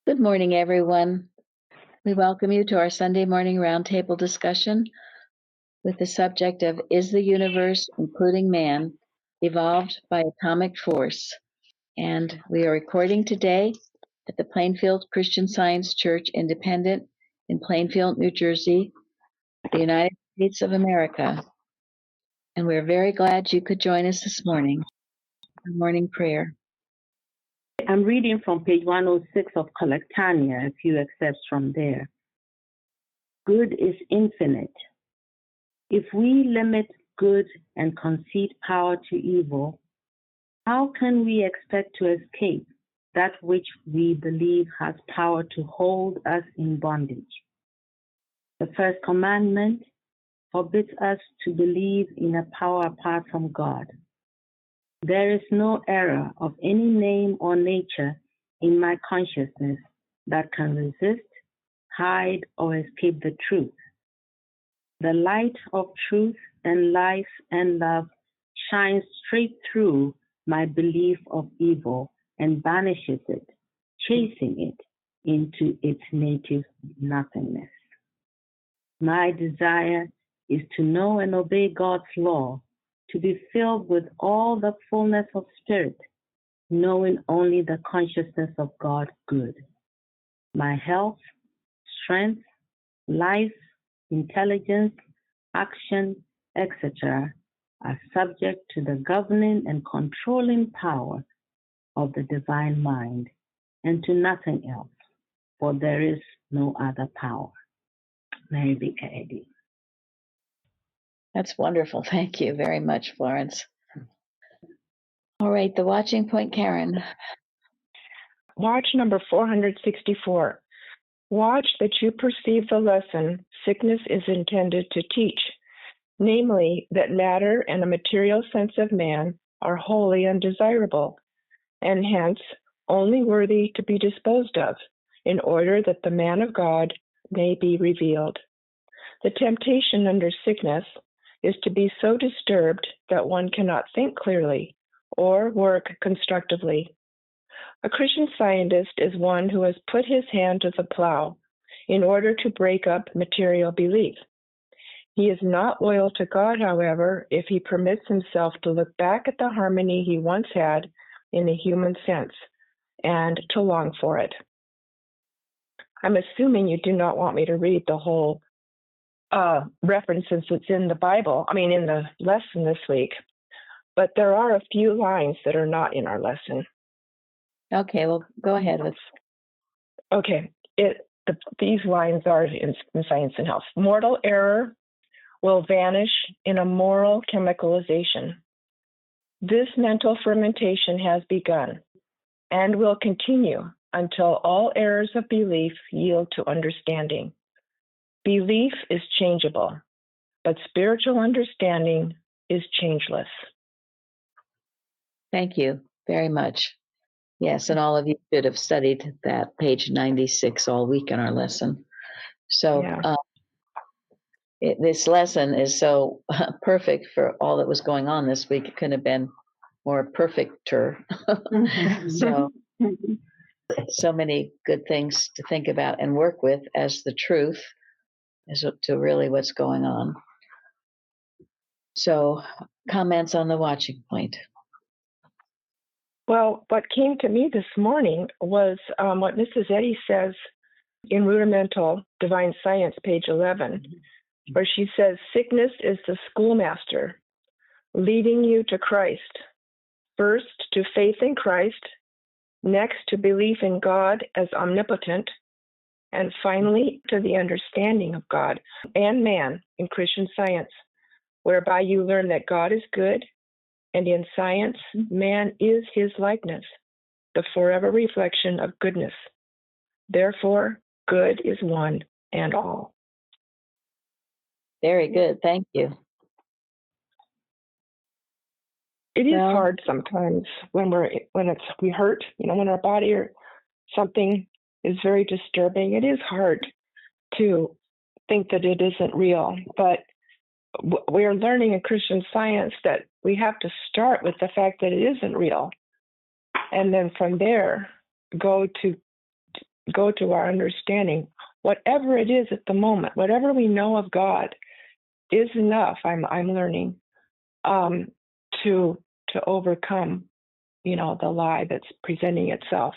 Good morning, everyone. We welcome you to our Sunday morning roundtable discussion with the subject of Is the Universe, Including Man, Evolved by Atomic Force? And we are recording today at the Plainfield Christian Science Church Independent in Plainfield, New Jersey, the United States of America. And we're very glad you could join us this morning for morning prayer. I'm reading from page 106 of Collectania, a few excerpts from there. Good is infinite. If we limit good and concede power to evil, how can we expect to escape that which we believe has power to hold us in bondage? The first commandment forbids us to believe in a power apart from God. There is no error of any name or nature in my consciousness that can resist, hide, or escape the truth. The light of truth and life and love shines straight through my belief of evil and banishes it, chasing it into its native nothingness. My desire is to know and obey God's law, to be filled with all the fullness of spirit, knowing only the consciousness of God good. My health, strength, life, intelligence, action, etc. are subject to the governing and controlling power of the divine mind, and to nothing else, for there is no other power. Mary Baker Eddy. That's wonderful. Thank you very much, Florence. All right, the watching point, Karen. Watch number 464. Watch that you perceive the lesson sickness is intended to teach, namely that matter and the material sense of man are wholly undesirable, and hence only worthy to be disposed of, in order that the man of God may be revealed. The temptation under sickness is to be so disturbed that one cannot think clearly or work constructively. A Christian Scientist is one who has put his hand to the plow in order to break up material belief. He is not loyal to God, however, if he permits himself to look back at the harmony he once had in a human sense and to long for it. I'm assuming you do not want me to read the whole references that's in the Bible, in the lesson this week, but there are a few lines that are not in our lesson. Okay, well, go ahead with. Okay, these lines are in Science and Health. Mortal error will vanish in a moral chemicalization. This mental fermentation has begun and will continue until all errors of belief yield to understanding. Belief is changeable, but spiritual understanding is changeless. Thank you very much. Yes, and all of you should have studied that page 96 all week in our lesson. So Yeah. This lesson is so perfect for all that was going on this week. It couldn't have been more perfecter. So many good things to think about and work with as the truth as to really what's going on. So comments on the watching point. Well, what came to me this morning was what Mrs. Eddy says in Rudimental Divine Science, page 11, where she says, sickness is the schoolmaster, leading you to Christ. First, to faith in Christ, next, to belief in God as omnipotent, and finally, to the understanding of God and man in Christian Science, whereby you learn that God is good, and in science, man is his likeness, the forever reflection of goodness. Therefore, good is one and all. Very good. Thank you. It is hard sometimes when we hurt, when our body or something is very disturbing. It is hard to think that it isn't real, but we are learning in Christian Science that we have to start with the fact that it isn't real, and then from there go to go to our understanding. Whatever it is at the moment, whatever we know of God is enough. I'm learning to overcome, the lie that's presenting itself.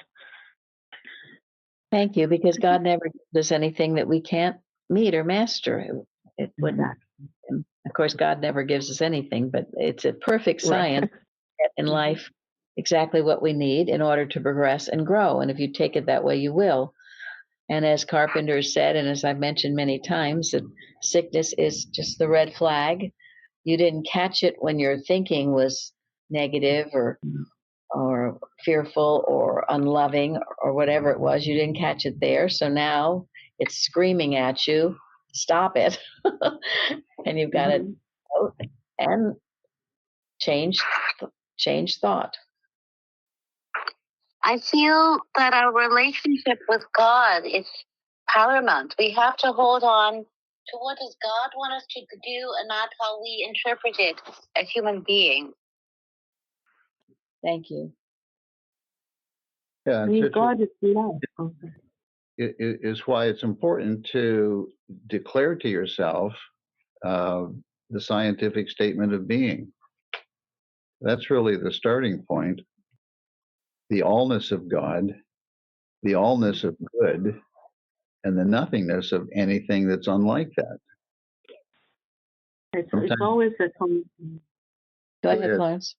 Thank you, because God never gives us anything that we can't meet or master. It wouldn't. Of course, God never gives us anything, but it's a perfect science in life, exactly what we need in order to progress and grow. And if you take it that way, you will. And as Carpenter said, and as I've mentioned many times, that sickness is just the red flag. You didn't catch it when your thinking was negative or fearful or unloving or whatever it was. You didn't catch it there. So now it's screaming at you, stop it. And you've got to vote and change thought. I feel that our relationship with God is paramount. We have to hold on to what does God want us to do and not how we interpret it as human beings. Thank you. Yeah, God is love. is why it's important to declare to yourself the scientific statement of being. That's really the starting point. The allness of God, the allness of good, and the nothingness of anything that's unlike that. It's always a Go ahead, Florence.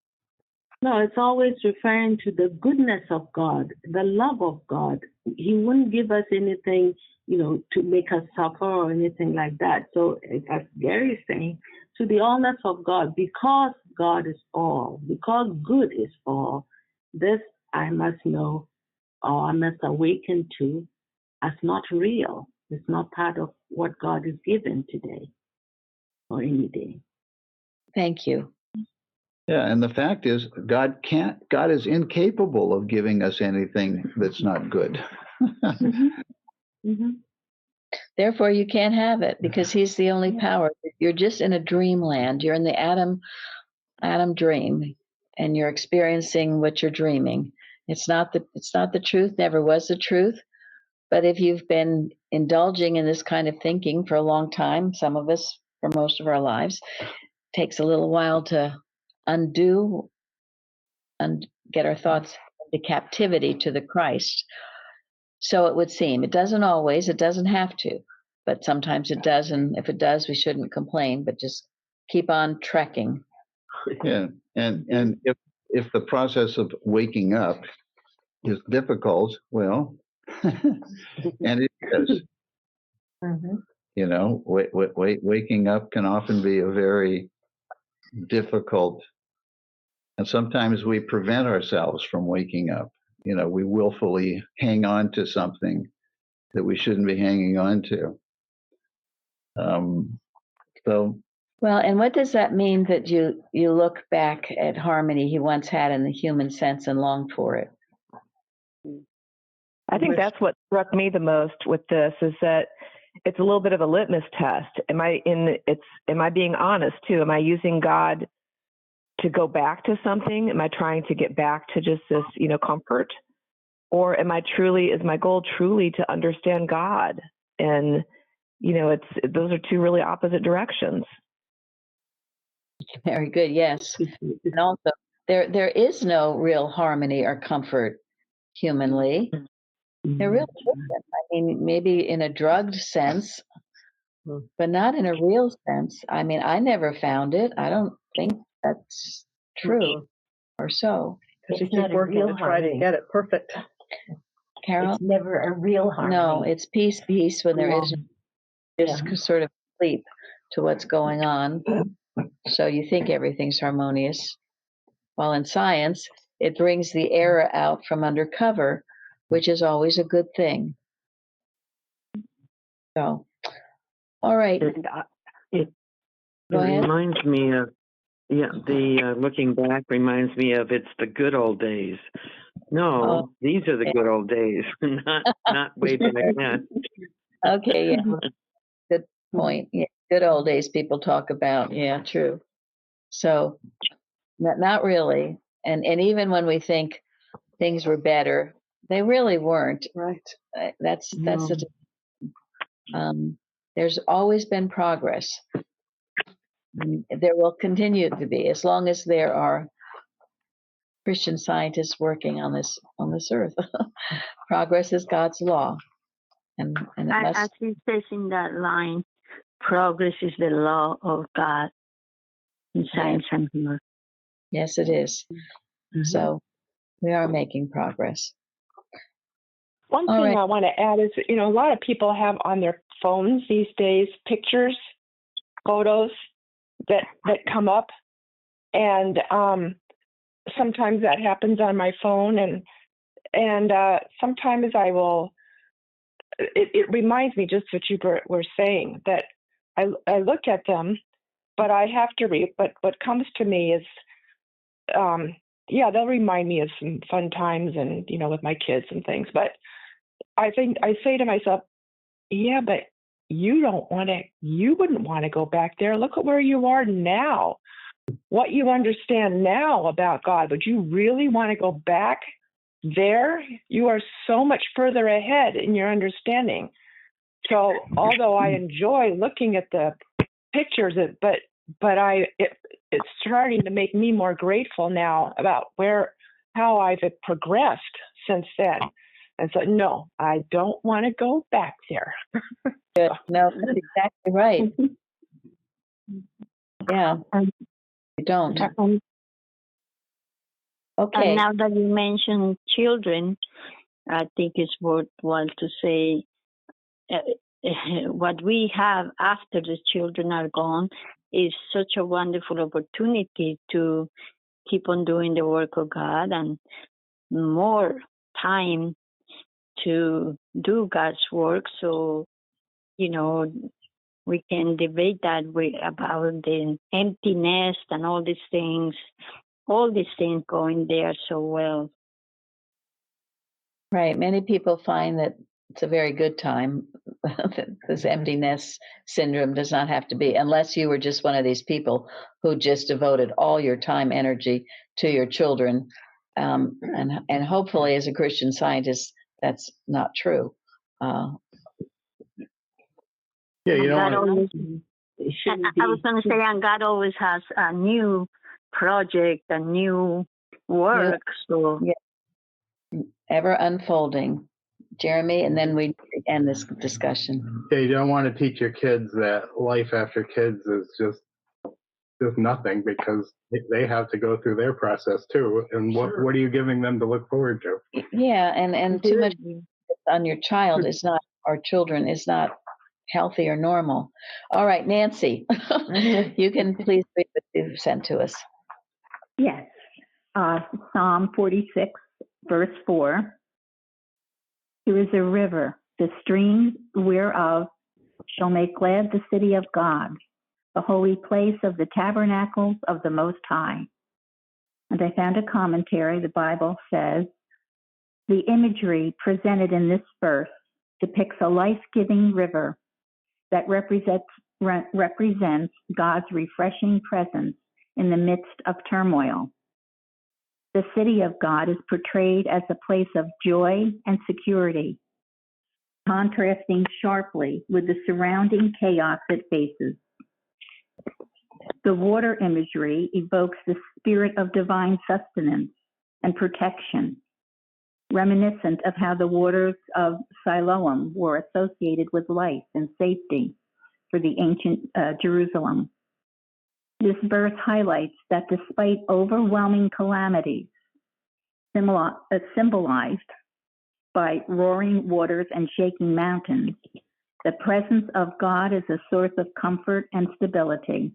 No, it's always referring to the goodness of God, the love of God. He wouldn't give us anything, to make us suffer or anything like that. So, as Gary is saying, to the allness of God, because God is all, because good is all, this I must know, or I must awaken to, as not real. It's not part of what God is given today or any day. Thank you. Yeah, and the fact is, God is incapable of giving us anything that's not good. Therefore, you can't have it because he's the only power. You're just in a dreamland. You're in the Adam dream, and you're experiencing what you're dreaming. It's not the truth, never was the truth. But if you've been indulging in this kind of thinking for a long time, some of us for most of our lives, it takes a little while to undo and get our thoughts into captivity to the Christ. So it would seem. It doesn't always, it doesn't have to, but sometimes it does. And if it does, we shouldn't complain, but just keep on trekking. Yeah, and if the process of waking up is difficult, well, and it is. Waking up can often be a very difficult, and sometimes we prevent ourselves from waking up. We willfully hang on to something that we shouldn't be hanging on to. Well, and what does that mean that you look back at harmony he once had in the human sense and long for it? I think that's what struck me the most with this is that it's a little bit of a litmus test. Am I being honest too? Am I using God to go back to something? Am I trying to get back to just this, comfort? Or is my goal truly to understand God? And, those are two really opposite directions. Very good. Yes. And also there is no real harmony or comfort humanly. There really isn't. I mean, maybe in a drugged sense, but not in a real sense. I mean, I never found it. I don't think that's true or so. Because you keep working to try to get it perfect. Carol? It's never a real harmony. No, it's peace when there is just sort of sleep to what's going on. So you think everything's harmonious. While in science, it brings the error out from under cover, which is always a good thing. So, all right. It Go ahead. reminds me of, looking back reminds me of it's the good old days. No, these are the good old days, not way back then. Okay, yeah. Good point. Yeah, good old days people talk about. Yeah, true. So, not really. And even when we think things were better, They really weren't. Right. That's No. there's always been progress. There will continue to be as long as there are Christian scientists working on this earth. Progress is God's law, and it must. As it says in that line, progress is the law of God in science and humor. Yes, it is. Mhm. So we are making progress. One All thing right. I want to add is, a lot of people have on their phones these days pictures, photos that come up, and sometimes that happens on my phone, and sometimes I will. It reminds me just what you were saying, that I look at them, but I have to read. But what comes to me is, they'll remind me of some fun times and with my kids and things. But I say to myself, yeah, but you wouldn't want to go back there. Look at where you are now. What you understand now about God, would you really want to go back there? You are so much further ahead in your understanding. So although I enjoy looking at the pictures, but it's starting to make me more grateful now about how I've progressed since then. And so, no, I don't want to go back there. Good. No, that's exactly right. Yeah, you don't. Okay. And now that you mentioned children, I think it's worthwhile to say what we have after the children are gone is such a wonderful opportunity to keep on doing the work of God and more time to do God's work. So, we can debate that about the empty nest and all these things going there so well. Right. Many people find that it's a very good time. This emptiness syndrome does not have to be, unless you were just one of these people who just devoted all your time, energy to your children. And hopefully, as a Christian Scientist, that's not true. Yeah, you God don't. always, I was going to say, and God always has a new project, a new work. So ever unfolding. Jeremy, and then we end this discussion. Yeah, you don't want to teach your kids that life after kids is just nothing, because they have to go through their process too. And what are you giving them to look forward to? Yeah, and too much on your child is not, or children is not healthy or normal. All right, Nancy, you can please read what you've sent to us. Yes. Psalm 46, verse 4. There is a river, the streams whereof shall make glad the city of God, the holy place of the tabernacles of the Most High. And I found a commentary. The Bible says, the imagery presented in this verse depicts a life-giving river that represents God's refreshing presence in the midst of turmoil. The city of God is portrayed as a place of joy and security, contrasting sharply with the surrounding chaos it faces. The water imagery evokes the spirit of divine sustenance and protection, reminiscent of how the waters of Siloam were associated with life and safety for the ancient Jerusalem. This verse highlights that despite overwhelming calamities, symbolized by roaring waters and shaking mountains, the presence of God is a source of comfort and stability.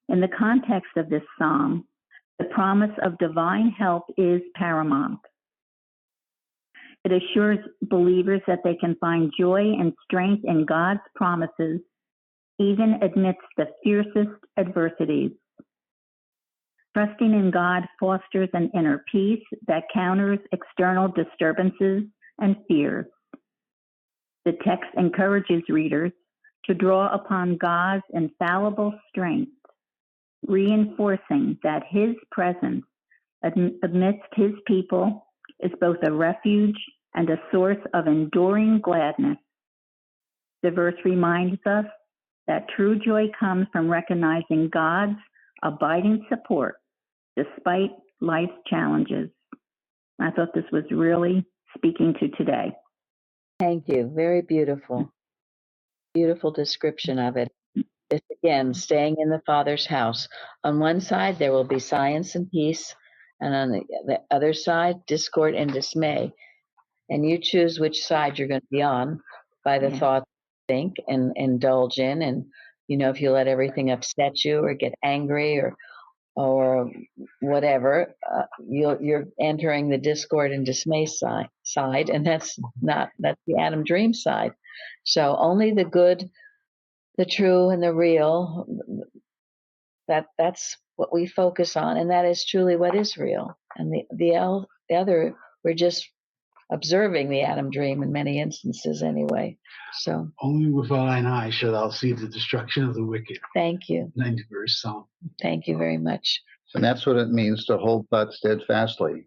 In the context of this psalm, the promise of divine help is paramount. It assures believers that they can find joy and strength in God's promises, even amidst the fiercest adversities. Trusting in God fosters an inner peace that counters external disturbances and fears. The text encourages readers to draw upon God's infallible strength, reinforcing that His presence amidst His people is both a refuge and a source of enduring gladness. The verse reminds us that true joy comes from recognizing God's abiding support despite life's challenges. I thought this was really speaking to today. Thank you. Very beautiful. Beautiful description of it. It's again staying in the Father's house. On one side, there will be science and peace, and on the other side, discord and dismay. And you choose which side you're going to be on by the thoughts you think and indulge in. And, if you let everything upset you or get angry or whatever, you're entering the discord and dismay side, and that's the Adam dream side. So only the good, the true, and the real, that's what we focus on, and that is truly what is real. And the other, we're just observing the Adam dream in many instances anyway. So only with thine eye shall thou see the destruction of the wicked. Thank you. 90th verse Psalm. Thank you very much. And that's what it means to hold fast steadfastly,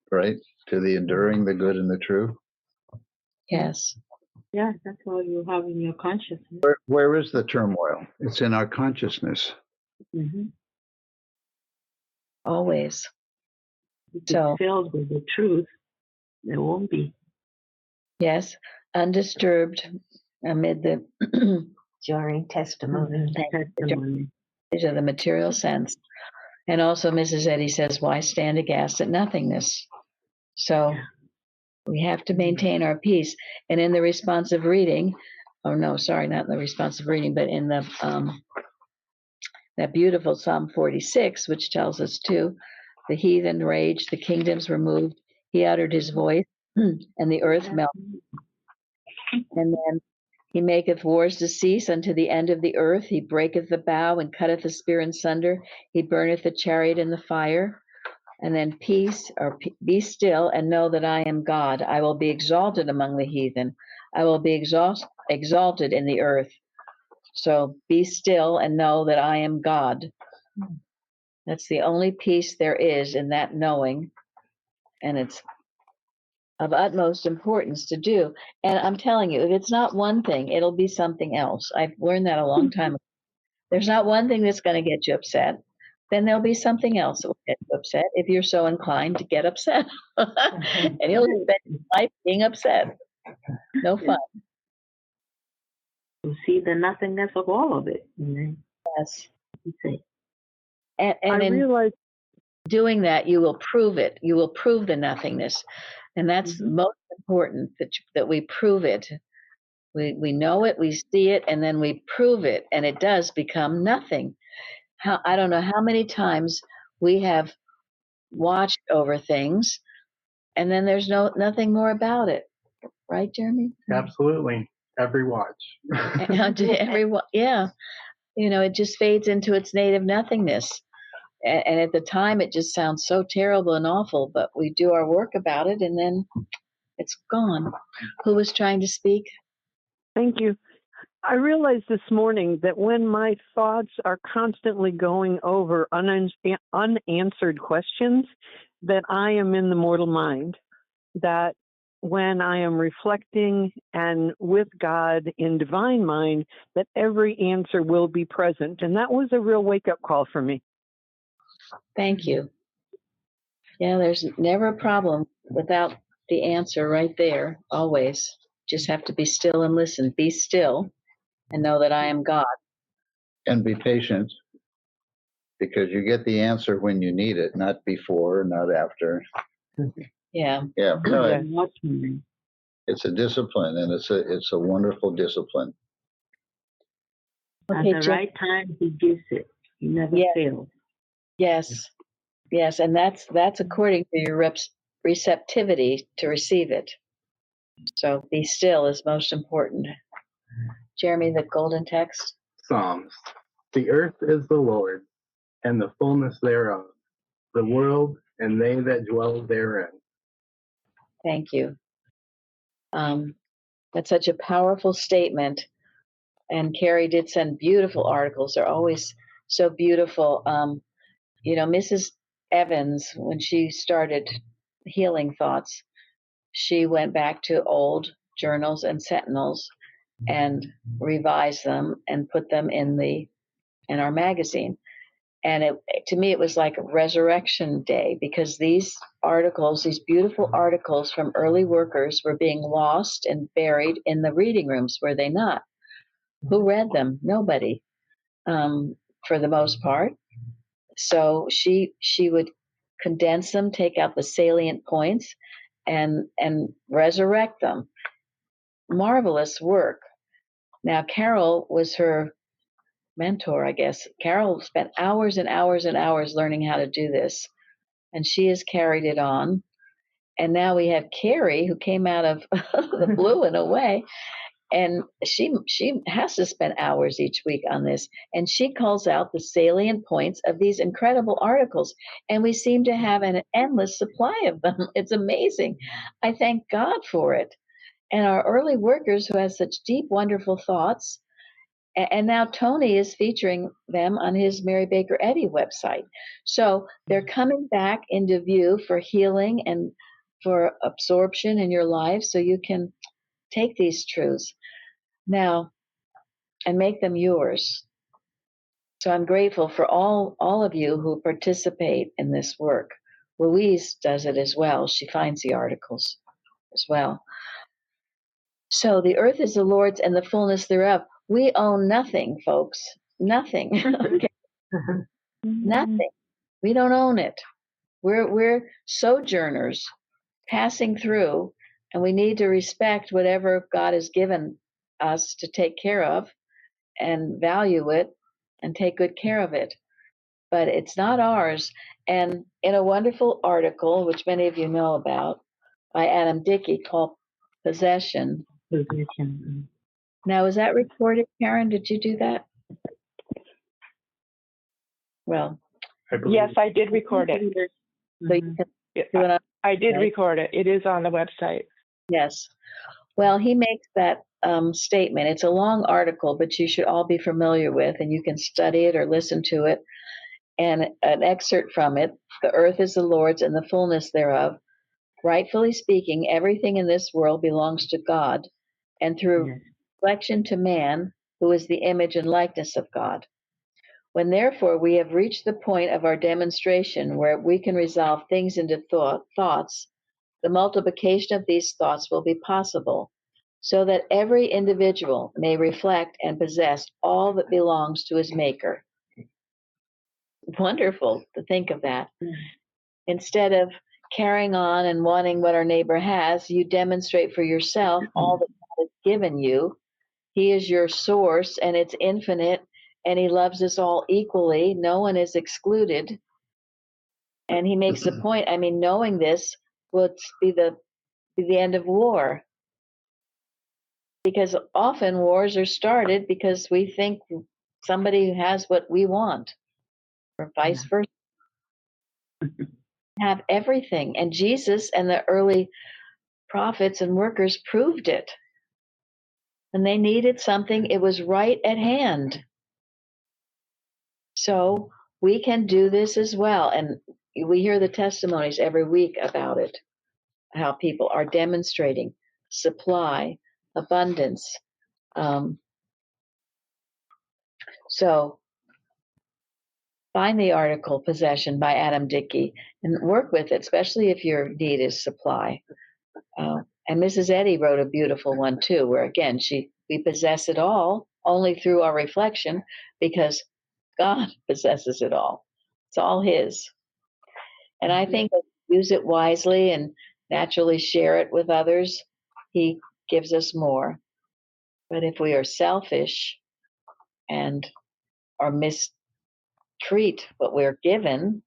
right? To the enduring, the good, and the true. Yes. Yeah, that's all you have in your consciousness. Where is the turmoil? It's in our consciousness. Mm-hmm. Always. If it's filled with the truth, there won't be. Yes, undisturbed amid the Jarring testimony. These are the material sense. And also, Mrs. Eddy says, why stand aghast at nothingness? So we have to maintain our peace. And in the responsive reading, not in the responsive reading, but in the that beautiful Psalm 46, which tells us too, the heathen raged, the kingdoms were moved. He uttered his voice, and the earth melted. And then he maketh wars to cease unto the end of the earth. He breaketh the bow and cutteth the spear in sunder. He burneth the chariot in the fire. And then peace, or be still and know that I am God. I will be exalted among the heathen. I will be exalted in the earth. So be still and know that I am God. That's the only peace there is in that knowing. And it's of utmost importance to do. And I'm telling you, if it's not one thing, it'll be something else. I've learned that a long time ago. There's not one thing that's going to get you upset. Then there'll be something else that will get you upset if you're so inclined to get upset. And you'll spend your life being upset. No fun. You see the nothingness of all of it. Yes. See. And I realize doing that, you will prove it. You will prove the nothingness. And that's most important, that we prove it. We know it, we see it, and then we prove it, and it does become nothing. I don't know how many times we have watched over things, and then there's nothing more about it. Right, Jeremy? Absolutely. Every watch. Yeah. It just fades into its native nothingness. And at the time, it just sounds so terrible and awful, but we do our work about it, and then it's gone. Who was trying to speak? Thank you. I realized this morning that when my thoughts are constantly going over unanswered questions, that I am in the mortal mind, that when I am reflecting and with God in divine mind, that every answer will be present. And that was a real wake-up call for me. Thank you. Yeah, there's never a problem without the answer right there, always. Just have to be still and listen. Be still and know that I am God. And be patient, because you get the answer when you need it, not before, not after. Yeah. Yeah. No, it's a discipline, and it's a wonderful discipline. At the right time, he gives it. He never fails. Yes. Yes, and that's according to your receptivity to receive it. So be still is most important. Jeremy, the golden text. Psalms. The earth is the Lord, and the fullness thereof, the world and they that dwell therein. Thank you. That's such a powerful statement. And Carrie did send beautiful articles. They're always so beautiful. Mrs. Evans, when she started healing thoughts, she went back to old journals and sentinels and revised them and put them in our magazine. And to me, it was like a resurrection day, because these articles, these beautiful articles from early workers, were being lost and buried in the reading rooms, were they not? Who read them? Nobody, for the most part. So she would condense them, take out the salient points, and resurrect them. Marvelous work. Now, Carol was her mentor, I guess. Carol spent hours and hours and hours learning how to do this, and she has carried it on. And now we have Carrie, who came out of the blue in a way, and she has to spend hours each week on this, and she calls out the salient points of these incredible articles, and we seem to have an endless supply of them. It's amazing. I thank God for it. And our early workers who have such deep, wonderful thoughts. And now Tony is featuring them on his Mary Baker Eddy website. So they're coming back into view for healing and for absorption in your life, so you can take these truths now and make them yours. So I'm grateful for all of you who participate in this work. Louise does it as well. She finds the articles as well. So the earth is the Lord's and the fullness thereof. We own nothing, folks. Nothing. Okay? Nothing. We don't own it. We're sojourners passing through, and we need to respect whatever God has given us to take care of and value it and take good care of it. But it's not ours. And in a wonderful article, which many of you know about, by Adam Dickey, called Possession. Now, is that recorded, Karen? Did you do that? Well, Yes, I did record it. so you can do it on, I did right? record it. It is on the website. Yes. Well, he makes that statement. It's a long article, but you should all be familiar with, and you can study it or listen to it. And an excerpt from it: the earth is the Lord's and the fullness thereof. Rightfully speaking, everything in this world belongs to God, and through reflection to man, who is the image and likeness of God. When therefore we have reached the point of our demonstration where we can resolve things into thoughts, the multiplication of these thoughts will be possible, so that every individual may reflect and possess all that belongs to his maker. Wonderful to think of that. Instead of carrying on and wanting what our neighbor has, you demonstrate for yourself all that God has given you. He is your source, and it's infinite, and he loves us all equally. No one is excluded. And he makes the point, I mean, knowing this will be the end of war. Because often wars are started because we think somebody has what we want, or vice versa. Have everything. And Jesus and the early prophets and workers proved it. When they needed something, it was right at hand. So we can do this as well. And we hear the testimonies every week about it, how people are demonstrating supply, abundance. So find the article Possession by Adam Dickey and work with it, especially if your need is supply. And Mrs. Eddy wrote a beautiful one too, where again, we possess it all only through our reflection, because God possesses it all. It's all his. And I think if we use it wisely and naturally share it with others, he gives us more. But if we are selfish and or mistreat what we're given,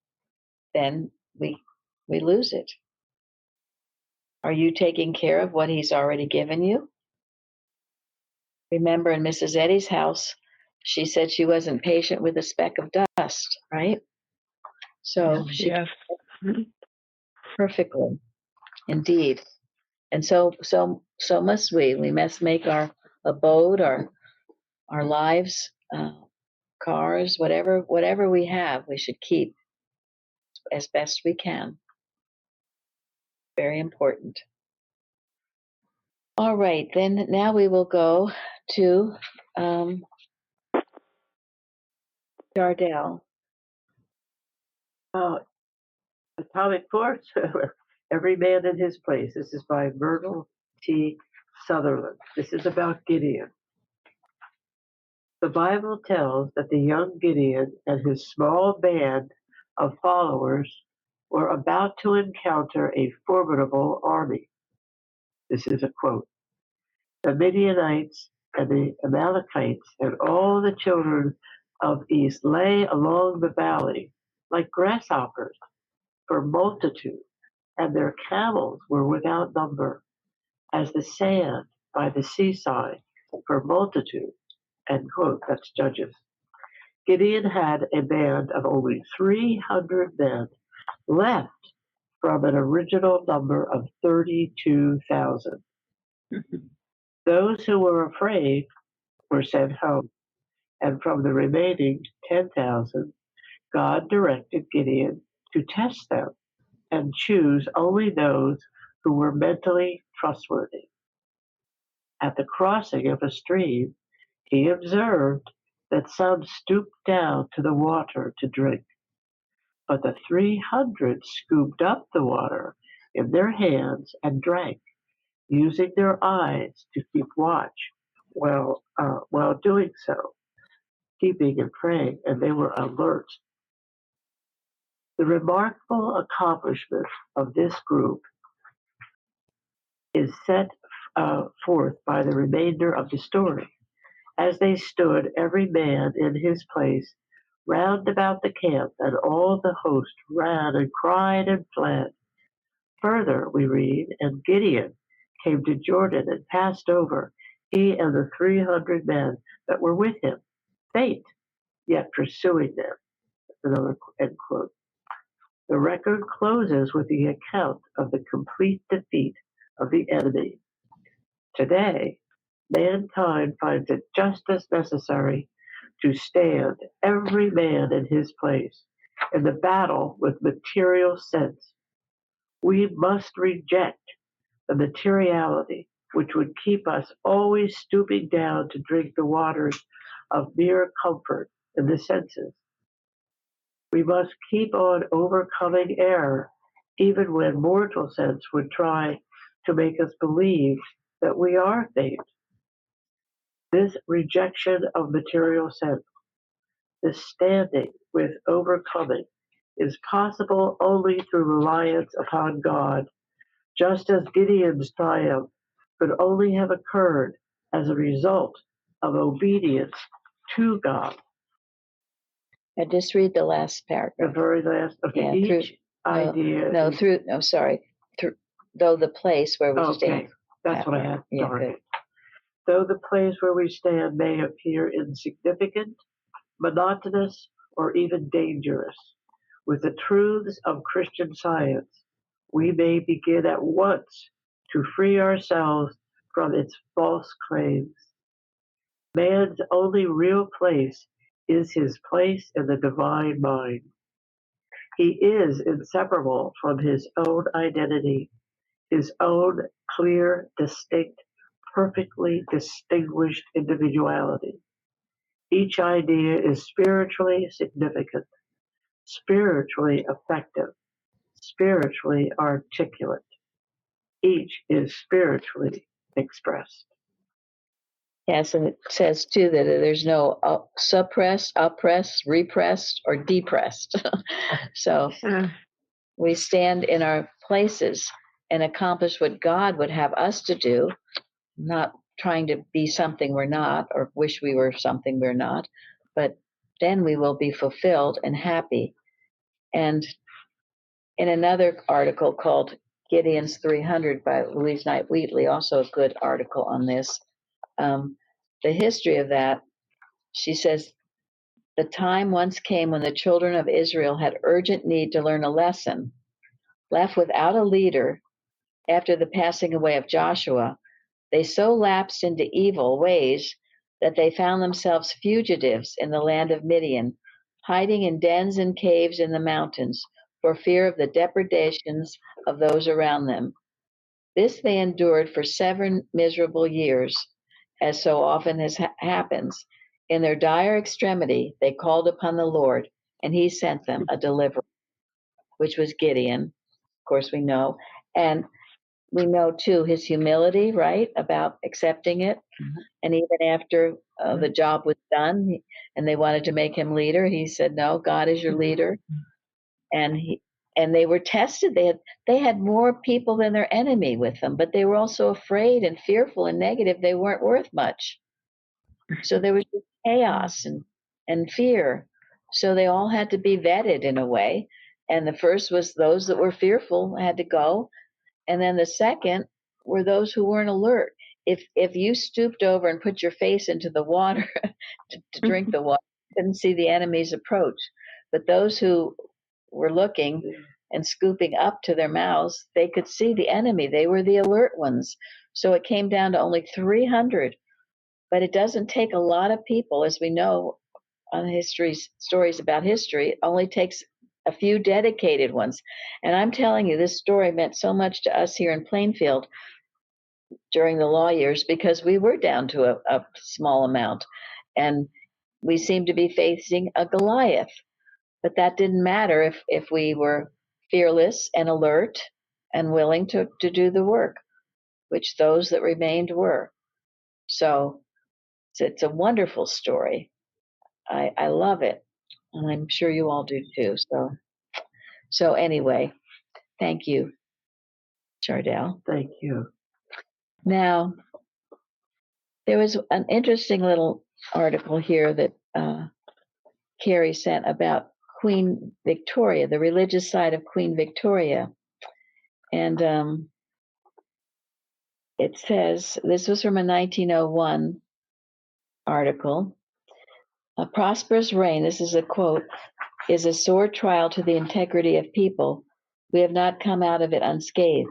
then we lose it. Are you taking care of what he's already given you? Remember in Mrs. Eddy's house, she said she wasn't patient with a speck of dust, right? So she Yes. perfectly, indeed. And so must we. We must make our abode, our lives, cars, whatever we have, we should keep as best we can. Very important. All right, then now we will go to Jardel. Atomic Force, Every Man in His Place. This is by Myrtle T. Sutherland. This is about Gideon. The Bible tells that the young Gideon and his small band of followers were about to encounter a formidable army. This is a quote. The Midianites and the Amalekites and all the children of East lay along the valley like grasshoppers for multitude, and their camels were without number, as the sand by the seaside for multitude. End quote. That's Judges. Gideon had a band of only 300 men left from an original number of 32,000. Those who were afraid were sent home, and from the remaining 10,000, God directed Gideon to test them and choose only those who were mentally trustworthy. At the crossing of a stream, he observed that some stooped down to the water to drink, but the 300 scooped up the water in their hands and drank, using their eyes to keep watch while doing so, keeping and praying, and they were alert. The remarkable accomplishment of this group is set forth by the remainder of the story. As they stood, every man in his place, round about the camp, and all the host ran and cried and fled. Further, we read, and Gideon came to Jordan and passed over, he and the 300 men that were with him, faint, yet pursuing them. Another end quote. The record closes with the account of the complete defeat of the enemy. Today, mankind finds it just as necessary to stand, every man in his place, in the battle with material sense. We must reject the materiality which would keep us always stooping down to drink the waters of mere comfort in the senses. We must keep on overcoming error, even when mortal sense would try to make us believe that we are faint. This rejection of material sense, this standing with overcoming, is possible only through reliance upon God, just as Gideon's triumph could only have occurred as a result of obedience to God. I just read the last paragraph. The very last, okay, Yeah, each idea. Though the place where we stand. Okay, that's what I had. Yeah, Sorry. good. Though the place where we stand may appear insignificant, monotonous, or even dangerous, with the truths of Christian Science, we may begin at once to free ourselves from its false claims. Man's only real place is his place in the divine mind. He is inseparable from his own identity, his own clear, distinct, perfectly distinguished individuality. Each idea is spiritually significant, spiritually effective, spiritually articulate. Each is spiritually expressed. Yes, and it says too that there's no suppressed, oppressed, repressed, or depressed. So we stand in our places and accomplish what God would have us to do, not trying to be something we're not or wish we were something we're not, but then we will be fulfilled and happy. And in another article called Gideon's 300 by Louise Knight Wheatley, also a good article on this, the history of that, she says, the time once came when the children of Israel had urgent need to learn a lesson. Left without a leader after the passing away of Joshua, they so lapsed into evil ways that they found themselves fugitives in the land of Midian, hiding in dens and caves in the mountains, for fear of the depredations of those around them. This they endured for 7 miserable years, as so often happens. In their dire extremity, they called upon the Lord, and he sent them a deliverer, which was Gideon. Of course, we know. And we know, too, his humility, right, about accepting it. And even after the job was done and they wanted to make him leader, he said, no, God is your leader. And they were tested. They had more people than their enemy with them, but they were also afraid and fearful and negative. They weren't worth much. So there was just chaos and fear. So they all had to be vetted in a way. And the first was those that were fearful had to go. And then the second were those who weren't alert. If you stooped over and put your face into the water to drink the water, you couldn't see the enemy's approach. But those who were looking and scooping up to their mouths, they could see the enemy. They were the alert ones. So it came down to only 300. But it doesn't take a lot of people, as we know on stories about history. It only takes a few dedicated ones. And I'm telling you, this story meant so much to us here in Plainfield during the law years because we were down to a small amount. And we seemed to be facing a Goliath. But that didn't matter if we were fearless and alert and willing to do the work, which those that remained were. So it's a wonderful story. I love it. And I'm sure you all do too. So anyway, thank you, Chardell. Thank you. Now, there was an interesting little article here that Carrie sent about Queen Victoria, the religious side of Queen Victoria. And it says, this was from a 1901 article, a prosperous reign, this is a quote, is a sore trial to the integrity of people. We have not come out of it unscathed.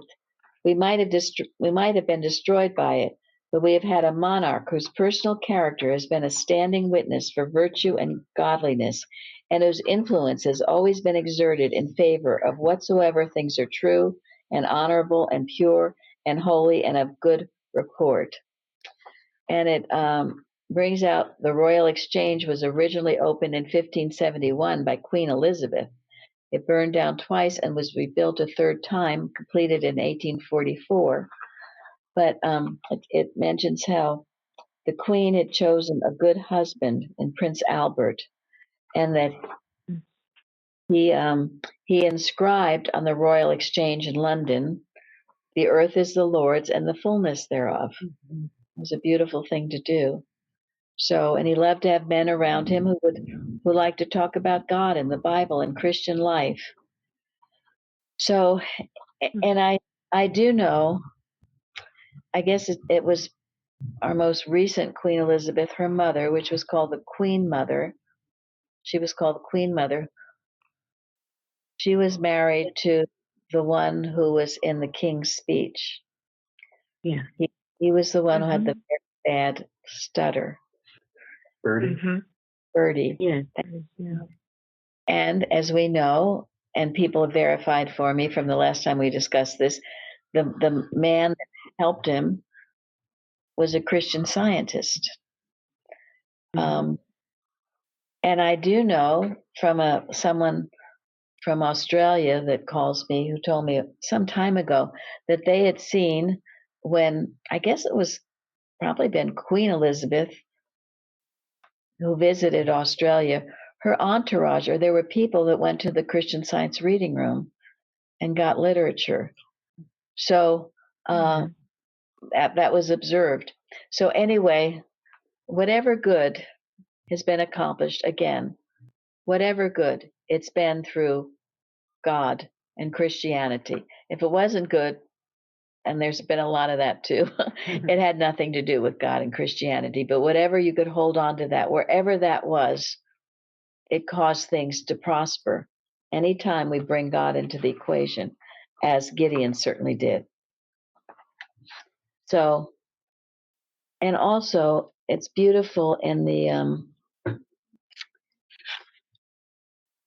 We might have been destroyed by it, but we have had a monarch whose personal character has been a standing witness for virtue and godliness, and whose influence has always been exerted in favor of whatsoever things are true and honorable and pure and holy and of good report. And it brings out the Royal Exchange was originally opened in 1571 by Queen Elizabeth. It burned down twice and was rebuilt a third time, completed in 1844. But it mentions how the Queen had chosen a good husband in Prince Albert, and that he inscribed on the Royal Exchange in London, "The earth is the Lord's and the fullness thereof." It was a beautiful thing to do. So, and he loved to have men around him who liked to talk about God and the Bible and Christian life. So, and I do know, I guess it was our most recent Queen Elizabeth, her mother, which was called the Queen Mother. She was called the Queen Mother. She was married to the one who was in the King's Speech. Yeah. He was the one who had the very bad stutter. Birdie. Birdie. Yeah. And as we know, and people have verified for me from the last time we discussed this, the man that helped him was a Christian Scientist. And I do know from someone from Australia that calls me, who told me some time ago that they had seen when, I guess it was probably been Queen Elizabeth who visited Australia, her entourage, or there were people that went to the Christian Science reading room and got literature. So that was observed. So anyway, whatever good has been accomplished, again, whatever good, it's been through God and Christianity. If it wasn't good, and there's been a lot of that too, it had nothing to do with God and Christianity. But whatever you could hold on to that, wherever that was, it caused things to prosper. Anytime we bring God into the equation, as Gideon certainly did. So, and also it's beautiful in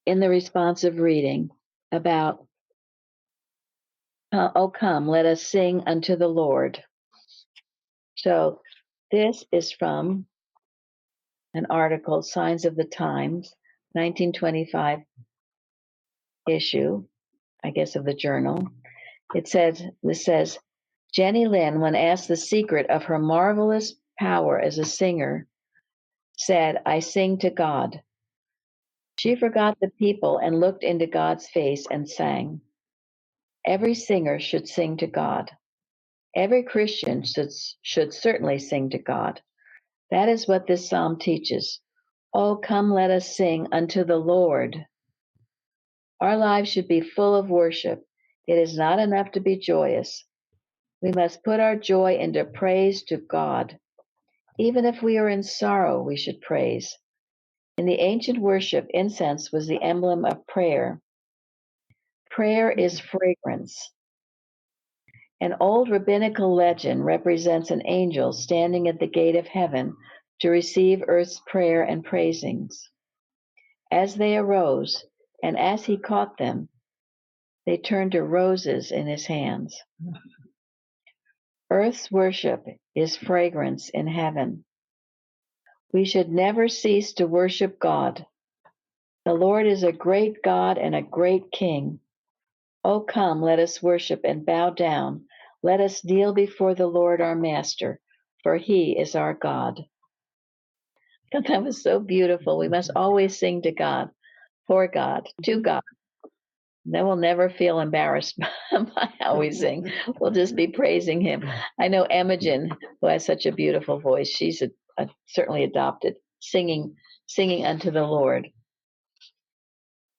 the responsive reading. about, oh, come, let us sing unto the Lord. So this is from an article, Signs of the Times, 1925 issue, I guess, of the journal. This says, Jenny Lind, when asked the secret of her marvelous power as a singer, said, I sing to God. She forgot the people and looked into God's face and sang. Every singer should sing to God. Every Christian should certainly sing to God. That is what this psalm teaches. Oh, come, let us sing unto the Lord. Our lives should be full of worship. It is not enough to be joyous. We must put our joy into praise to God. Even if we are in sorrow, we should praise. In the ancient worship, incense was the emblem of prayer. Prayer is fragrance. An old rabbinical legend represents an angel standing at the gate of heaven to receive earth's prayer and praisings. As they arose, and as he caught them, they turned to roses in his hands. Earth's worship is fragrance in heaven. We should never cease to worship God. The Lord is a great God and a great King. Oh, come, let us worship and bow down. Let us kneel before the Lord our Master, for he is our God. That was so beautiful. We must always sing to God, for God, to God. Then we'll never feel embarrassed by how we sing. We'll just be praising him. I know Imogen, who has such a beautiful voice, she's certainly adopted singing unto the Lord.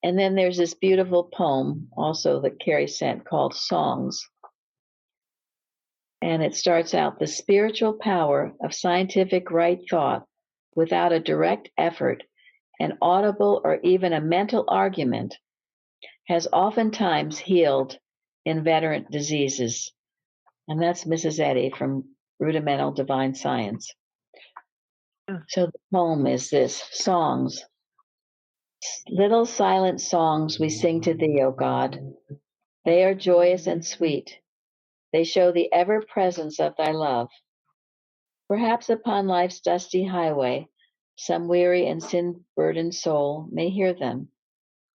And then there's this beautiful poem also that Carrie sent called Songs. And it starts out, the spiritual power of scientific right thought without a direct effort, an audible or even a mental argument, has oftentimes healed inveterate diseases. And that's Mrs. Eddy from Rudimental Divine Science. So the poem is this, Songs. Little silent songs we sing to thee, O God. They are joyous and sweet. They show the ever presence of thy love. Perhaps upon life's dusty highway, some weary and sin-burdened soul may hear them,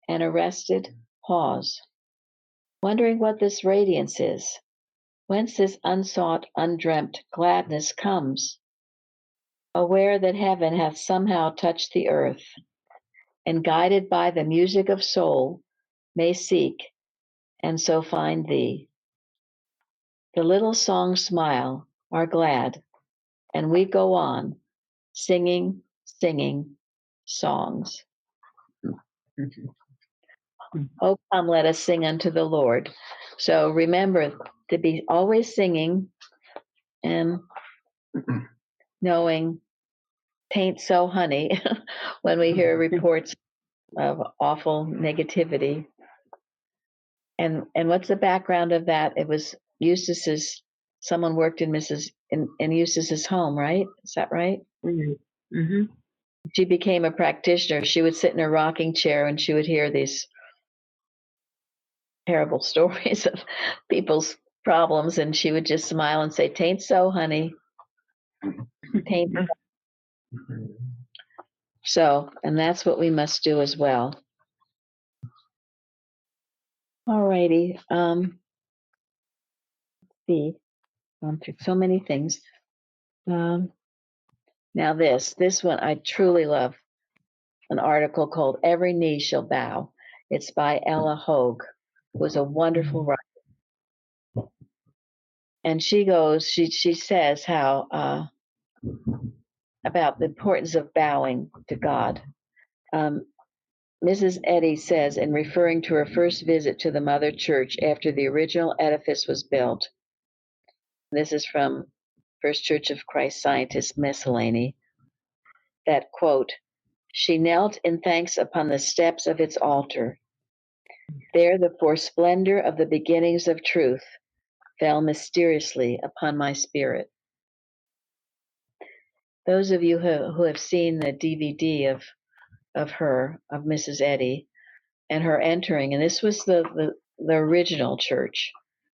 and arrested, pause, wondering what this radiance is, whence this unsought, undreamt gladness comes, aware that heaven hath somehow touched the earth, and guided by the music of soul, may seek, and so find thee. The little songs smile, are glad, and we go on, singing, singing songs. Oh, come, let us sing unto the Lord. So remember to be always singing and knowing tain't so honey when we hear reports of awful negativity. And what's the background of that? It was Eustace's, someone worked in Eustace's home, right? Is that right? Mm-hmm. Mm-hmm. She became a practitioner. She would sit in her rocking chair and she would hear these terrible stories of people's problems, and she would just smile and say, "Tain't so, honey. Tain't so." And that's what we must do as well. All righty. See, gone through so many things. Now this one I truly love. An article called "Every Knee Shall Bow." It's by Ella Hogue, who was a wonderful writer. And she says how about the importance of bowing to God. Mrs. Eddy says, in referring to her first visit to the Mother Church after the original edifice was built, this is from First Church of Christ Scientist Miscellany, that, quote, she knelt in thanks upon the steps of its altar. There the foresplendor of the beginnings of truth fell mysteriously upon my spirit. Those of you who have seen the DVD of Mrs. Eddy, and her entering, and this was the original church.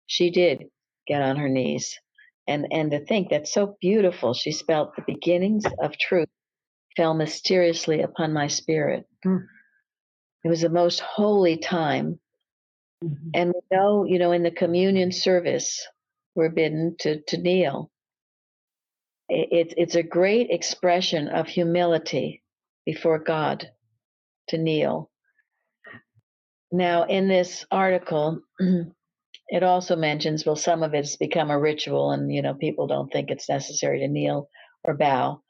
She did get on her knees. And to think that's so beautiful. She spelt the beginnings of truth fell mysteriously upon my spirit. It was the most holy time. And we know, in the communion service, we're bidden to kneel. It's a great expression of humility before God to kneel. Now, in this article, it also mentions, well, some of it's become a ritual, and people don't think it's necessary to kneel or bow.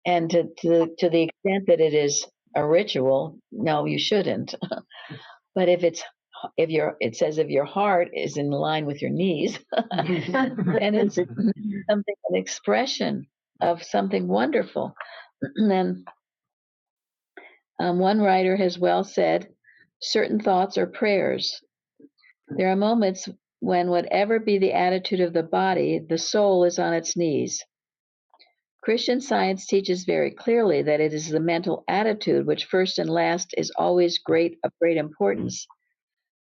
And to the extent that it is a ritual, no, you shouldn't. But it says if your heart is in line with your knees, and it's something, an expression of something wonderful. And one writer has well said, certain thoughts are prayers. There are moments when, whatever be the attitude of the body, the soul is on its knees. Christian Science teaches very clearly that it is the mental attitude which, first and last, is always of great importance.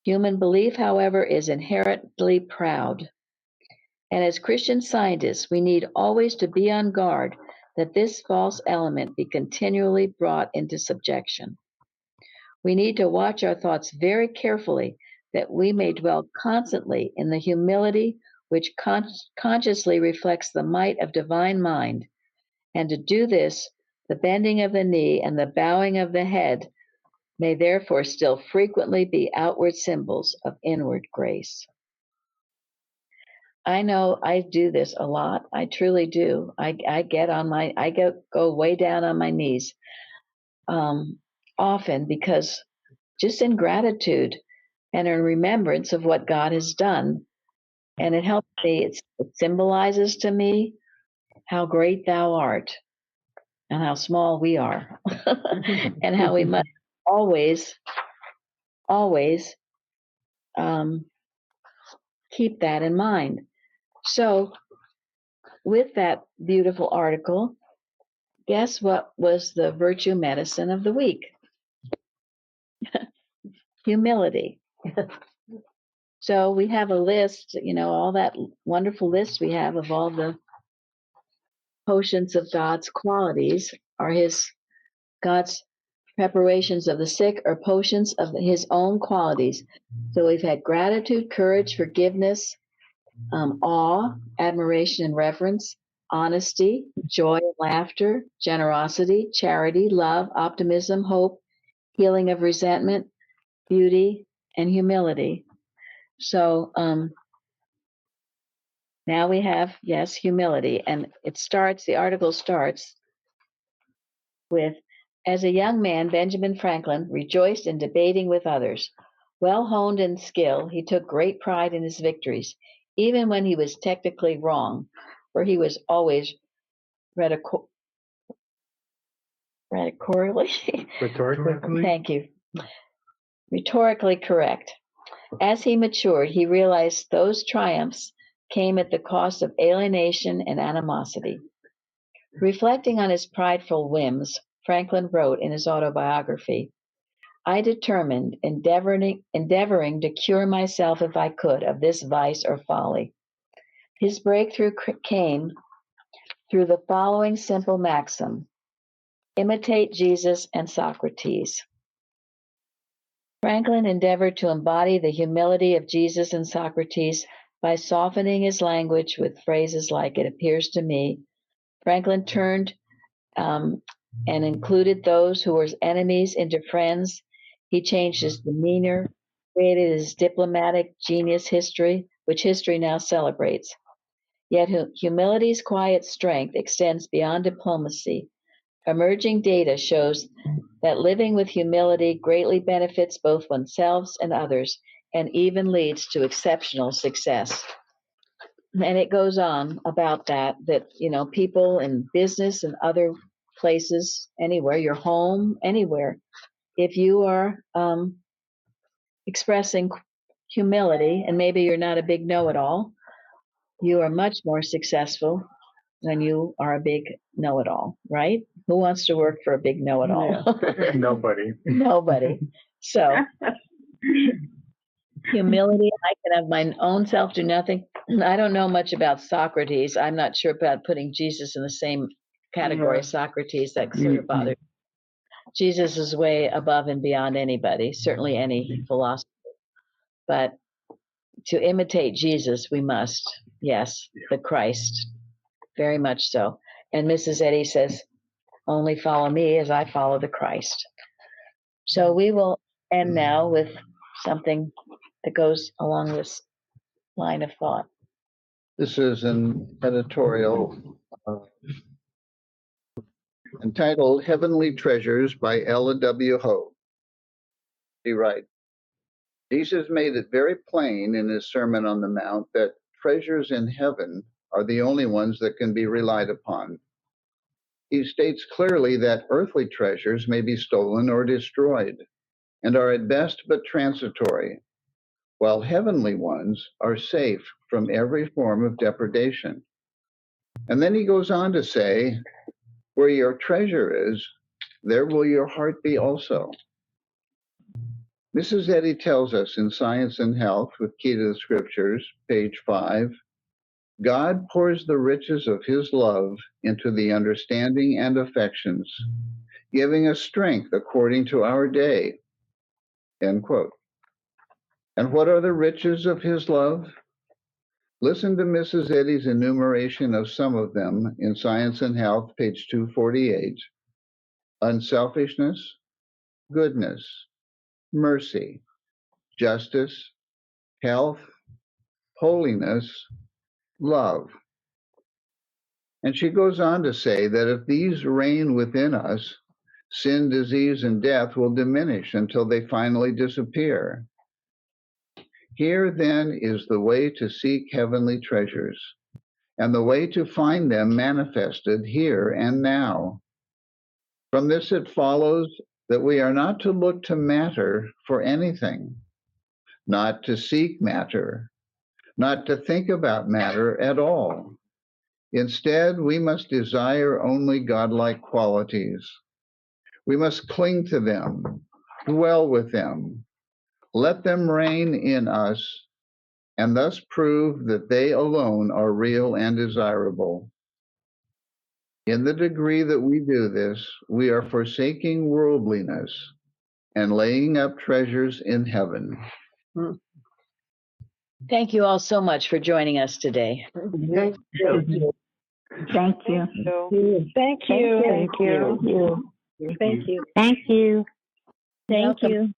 Human belief, however, is inherently proud. And as Christian scientists, we need always to be on guard that this false element be continually brought into subjection. We need to watch our thoughts very carefully, that we may dwell constantly in the humility which consciously reflects the might of divine mind. And to do this, the bending of the knee and the bowing of the head may therefore still frequently be outward symbols of inward grace. I know I do this a lot. I truly do. I go way down on my knees often, because just in gratitude and in remembrance of what God has done. And it helps me, it symbolizes to me how great thou art and how small we are, and how we must always keep that in mind. So, with that beautiful article, guess what was the virtue medicine of the week? Humility. So we have a list, all that wonderful list we have of all the potions of God's qualities are God's preparations of the sick are potions of his own qualities. So we've had gratitude, courage, forgiveness, awe, admiration and reverence, honesty, joy and laughter, generosity, charity, love, optimism, hope, healing of resentment, beauty, and humility. So now we have, yes, humility. And the article starts with, as a young man, Benjamin Franklin rejoiced in debating with others. Well honed in skill, he took great pride in his victories, even when he was technically wrong, for he was always rhetorically. Thank you. Rhetorically correct. As he matured, he realized those triumphs came at the cost of alienation and animosity. Reflecting on his prideful whims, Franklin wrote in his autobiography, I determined, endeavoring to cure myself if I could of this vice or folly. His breakthrough came through the following simple maxim: imitate Jesus and Socrates. Franklin endeavored to embody the humility of Jesus and Socrates by softening his language with phrases like, it appears to me. Franklin turned and included those who were enemies into friends. He changed his demeanor, created his diplomatic genius which history now celebrates. Yet humility's quiet strength extends beyond diplomacy. Emerging data shows that living with humility greatly benefits both oneself and others, and even leads to exceptional success. And it goes on about that people in business and other places, anywhere, your home, anywhere, if you are expressing humility, and maybe you're not a big know-it-all, you are much more successful when you are a big know-it-all, right? Who wants to work for a big know-it-all? Nobody. Nobody. So humility, I can have my own self do nothing. I don't know much about Socrates. I'm not sure about putting Jesus in the same category as Socrates. That sort of bothers. Jesus is way above and beyond anybody, certainly any philosopher. But to imitate Jesus, we must. Yes, the Christ. Very much so. And Mrs. Eddy says, only follow me as I follow the Christ. So we will end now with something that goes along this line of thought. This is an editorial entitled Heavenly Treasures by Ella W. Ho. She writes, Jesus made it very plain in his Sermon on the Mount that treasures in heaven are the only ones that can be relied upon. He states clearly that earthly treasures may be stolen or destroyed and are at best but transitory, while heavenly ones are safe from every form of depredation. And then he goes on to say, where your treasure is, there will your heart be also. Mrs. Eddy tells us in Science and Health with Key to the Scriptures, page 5, God pours the riches of his love into the understanding and affections, giving us strength according to our day. End quote. And what are the riches of his love? Listen to Mrs. Eddy's enumeration of some of them in Science and Health, page 248. Unselfishness, goodness, mercy, justice, health, holiness, love. And she goes on to say that if these reign within us, sin, disease, and death will diminish until they finally disappear. Here then is the way to seek heavenly treasures, and the way to find them manifested here and now. From this it follows that we are not to look to matter for anything, not to seek matter, not to think about matter at all. Instead, we must desire only godlike qualities. We must cling to them, dwell with them, let them reign in us, and thus prove that they alone are real and desirable. In the degree that we do this, we are forsaking worldliness and laying up treasures in heaven. Thank you all so much for joining us today. Thank you. Thank you. Thank you. Thank you. Thank you. Thank you. Thank you.